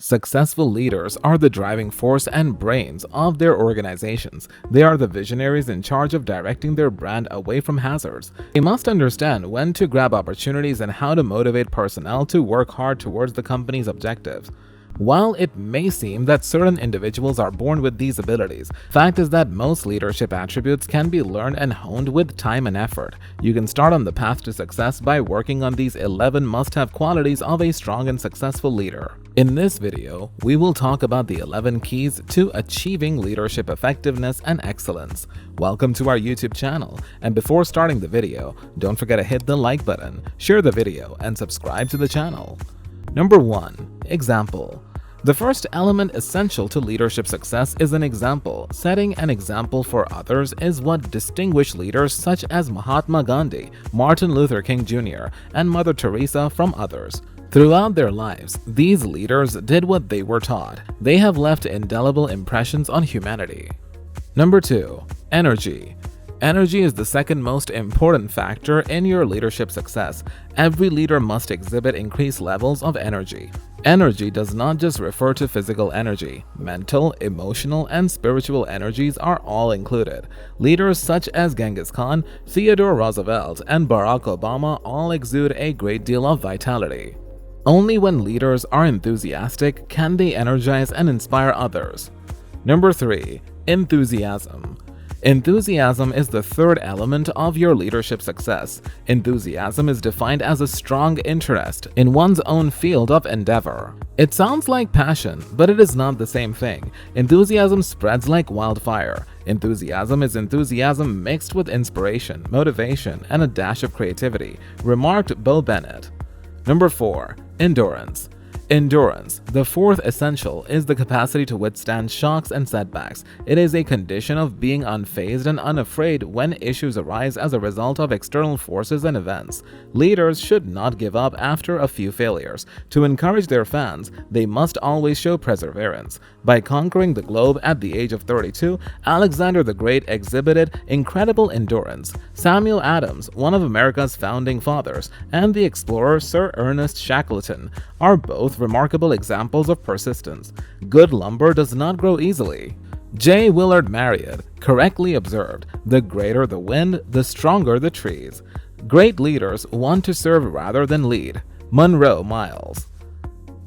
Successful leaders are the driving force and brains of their organizations. They are the visionaries in charge of directing their brand away from hazards. They must understand when to grab opportunities and how to motivate personnel to work hard towards the company's objectives. While it may seem that certain individuals are born with these abilities, fact is that most leadership attributes can be learned and honed with time and effort. You can start on the path to success by working on these 11 must-have qualities of a strong and successful leader. In this video, we will talk about the 11 keys to achieving leadership effectiveness and excellence. Welcome to our YouTube channel, and before starting the video, don't forget to hit the like button, share the video, and subscribe to the channel. Number 1. Example. The first element essential to leadership success is an example. Setting an example for others is what distinguished leaders such as Mahatma Gandhi, Martin Luther King Jr., and Mother Teresa from others. Throughout their lives, these leaders did what they were taught. They have left indelible impressions on humanity. Number 2. Energy. Energy is the second most important factor in your leadership success. Every leader must exhibit increased levels of energy. Energy does not just refer to physical energy. Mental, emotional, and spiritual energies are all included. Leaders such as Genghis Khan, Theodore Roosevelt, and Barack Obama all exude a great deal of vitality. Only when leaders are enthusiastic can they energize and inspire others. Number 3. Enthusiasm. Enthusiasm is the third element of your leadership success. Enthusiasm is defined as a strong interest in one's own field of endeavor. It sounds like passion, but it is not the same thing. Enthusiasm spreads like wildfire. Enthusiasm is enthusiasm mixed with inspiration, motivation, and a dash of creativity, remarked Bo Bennett. Number 4. Endurance. Endurance, the fourth essential, is the capacity to withstand shocks and setbacks. It is a condition of being unfazed and unafraid when issues arise as a result of external forces and events. Leaders should not give up after a few failures. To encourage their fans, they must always show perseverance. By conquering the globe at the age of 32, Alexander the Great exhibited incredible endurance. Samuel Adams, one of America's founding fathers, and the explorer Sir Ernest Shackleton are both remarkable examples of persistence. Good lumber does not grow easily. J. Willard Marriott correctly observed, "The greater the wind, the stronger the trees." Great leaders want to serve rather than lead. Monroe Miles.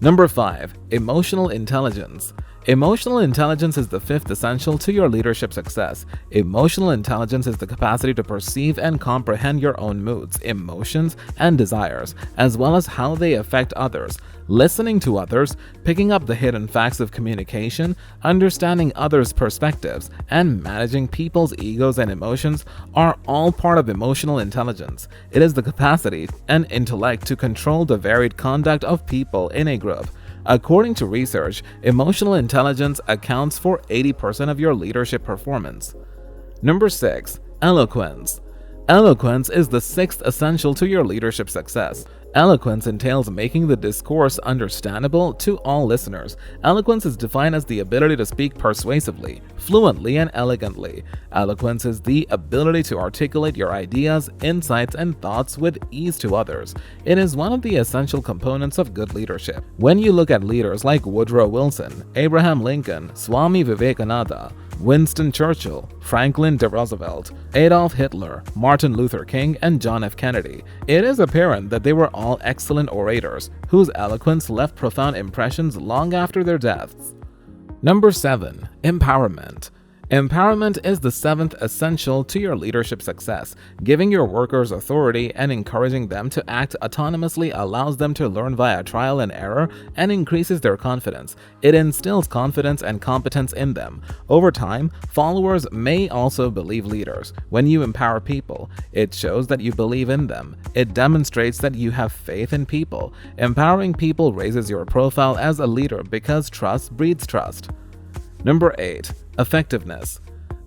Number 5. Emotional intelligence. Emotional intelligence is the fifth essential to your leadership success. Emotional intelligence is the capacity to perceive and comprehend your own moods, emotions, and desires, as well as how they affect others. Listening to others, picking up the hidden facts of communication, understanding others' perspectives, and managing people's egos and emotions are all part of emotional intelligence. It is the capacity and intellect to control the varied conduct of people in a group. According to research, emotional intelligence accounts for 80% of your leadership performance. Number 6. Eloquence. Eloquence is the sixth essential to your leadership success. Eloquence entails making the discourse understandable to all listeners. Eloquence is defined as the ability to speak persuasively, fluently, and elegantly. Eloquence is the ability to articulate your ideas, insights, and thoughts with ease to others. It is one of the essential components of good leadership. When you look at leaders like Woodrow Wilson, Abraham Lincoln, Swami Vivekananda, Winston Churchill, Franklin D. Roosevelt, Adolf Hitler, Martin Luther King, and John F. Kennedy, it is apparent that they were all excellent orators whose eloquence left profound impressions long after their deaths. Number 7. Empowerment. Empowerment is the seventh essential to your leadership success. Giving your workers authority and encouraging them to act autonomously allows them to learn via trial and error and increases their confidence. It instills confidence and competence in them. Over time, followers may also believe leaders. When you empower people, it shows that you believe in them. It demonstrates that you have faith in people. Empowering people raises your profile as a leader because trust breeds trust. Number 8. Effectiveness.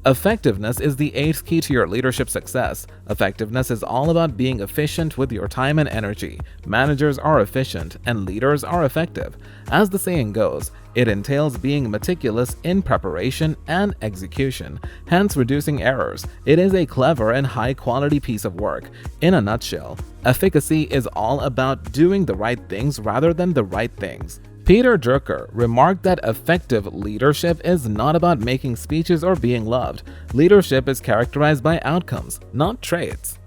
Effectiveness is the eighth key to your leadership success. Effectiveness is all about being efficient with your time and energy. Managers are efficient and leaders are effective. As the saying goes, it entails being meticulous in preparation and execution, hence reducing errors. It is a clever and high-quality piece of work. In a nutshell, efficacy is all about doing the right things rather than the right things. Peter Drucker remarked that effective leadership is not about making speeches or being loved. Leadership is characterized by outcomes, not traits.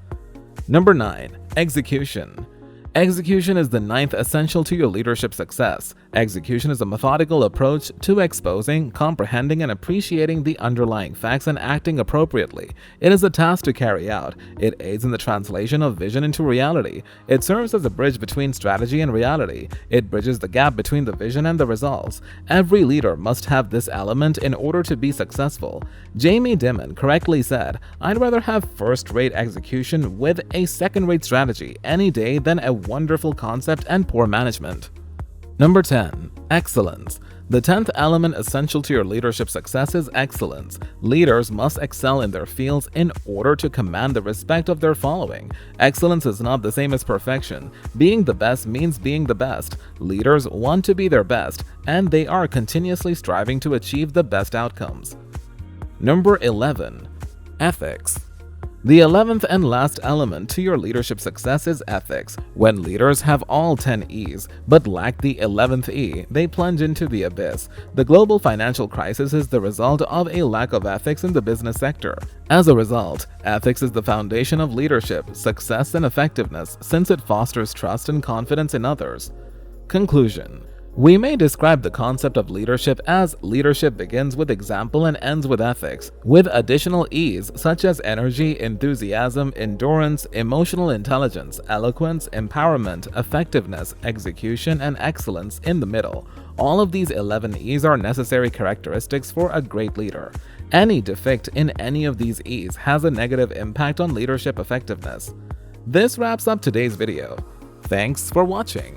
Number 9. Execution. Execution is the ninth essential to your leadership success. Execution is a methodical approach to exposing, comprehending, and appreciating the underlying facts and acting appropriately. It is a task to carry out. It aids in the translation of vision into reality. It serves as a bridge between strategy and reality. It bridges the gap between the vision and the results. Every leader must have this element in order to be successful. Jamie Dimon correctly said, "I'd rather have first-rate execution with a second-rate strategy any day than a wonderful concept and poor management." Number 10. Excellence. The 10th element essential to your leadership success is excellence. Leaders must excel in their fields in order to command the respect of their following. Excellence is not the same as perfection. Being the best means being the best. Leaders want to be their best, and they are continuously striving to achieve the best outcomes. Number 11. Ethics. The 11th and last element to your leadership success is ethics. When leaders have all 10 E's but lack the 11th E, they plunge into the abyss. The global financial crisis is the result of a lack of ethics in the business sector. As a result, ethics is the foundation of leadership, success, and effectiveness since it fosters trust and confidence in others. Conclusion. We may describe the concept of leadership as leadership begins with example and ends with ethics, with additional E's such as energy, enthusiasm, endurance, emotional intelligence, eloquence, empowerment, effectiveness, execution, and excellence in the middle. All of these 11 E's are necessary characteristics for a great leader. Any defect in any of these E's has a negative impact on leadership effectiveness. This wraps up today's video. Thanks for watching.